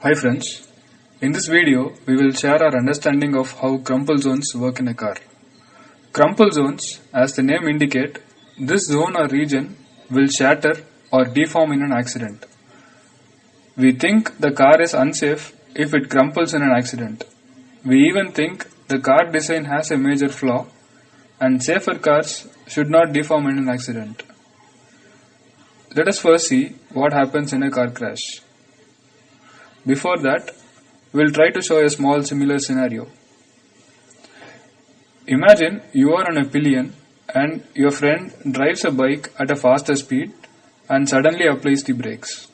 Hi friends, in this video we will share our understanding of how crumple zones work in a car. Crumple zones, as the name indicate, this zone or region will shatter or deform in an accident. We think the car is unsafe if it crumples in an accident. We even think the car design has a major flaw and safer cars should not deform in an accident. Let us first see what happens in a car crash. Before that, we'll try to show a small similar scenario. Imagine you are on a pillion and your friend drives a bike at a faster speed and suddenly applies the brakes.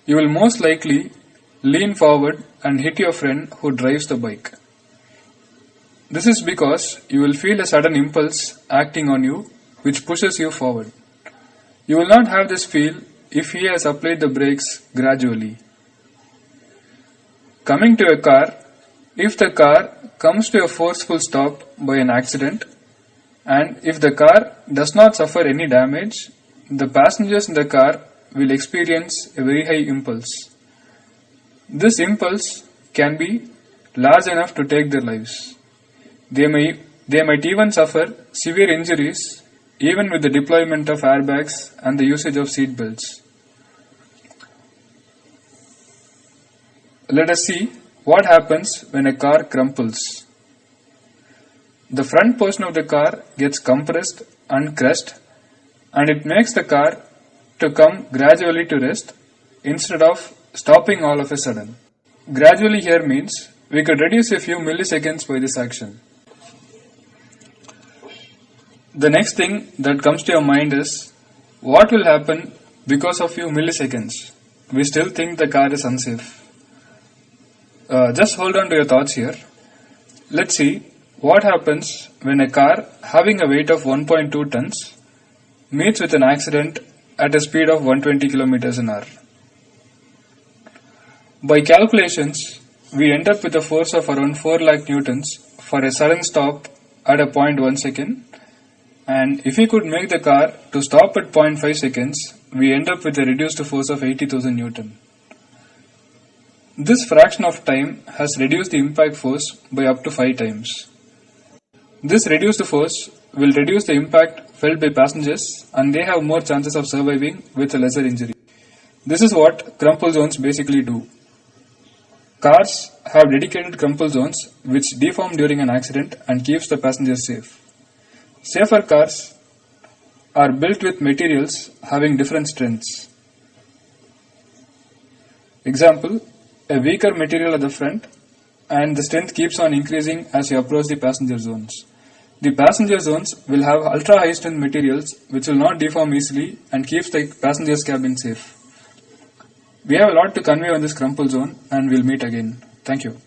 You will most likely lean forward and hit your friend who drives the bike. This is because you will feel a sudden impulse acting on you which pushes you forward. You will not have this feel if he has applied the brakes gradually. Coming to a car, if the car comes to a forceful stop by an accident and if the car does not suffer any damage, the passengers in the car will experience a very high impulse. This impulse can be large enough to take their lives. They might even suffer severe injuries even with the deployment of airbags and the usage of seat belts. Let us see what happens when a car crumples. The front portion of the car gets compressed and crushed, and it makes the car to come gradually to rest instead of stopping all of a sudden. Gradually here means we could reduce a few milliseconds by this action. The next thing that comes to your mind is what will happen because of few milliseconds. We still think the car is unsafe. Just hold on to your thoughts here. Let's see what happens when a car having a weight of 1.2 tons meets with an accident at a speed of 120 kilometers an hour. By calculations, we end up with a force of around 4 lakh newtons for a sudden stop at a 0.1 second, and if we could make the car to stop at 0.5 seconds, we end up with a reduced force of 80,000 newton. This fraction of time has reduced the impact force by up to 5 times. This reduced force will reduce the impact felt by passengers and they have more chances of surviving with a lesser injury. This is what crumple zones basically do. Cars have dedicated crumple zones which deform during an accident and keeps the passengers safe. Safer cars are built with materials having different strengths. Example, a weaker material at the front and the strength keeps on increasing as you approach the passenger zones. The passenger zones will have ultra high strength materials which will not deform easily and keeps the passenger's cabin safe. We have a lot to convey on this crumple zone and we'll meet again. Thank you.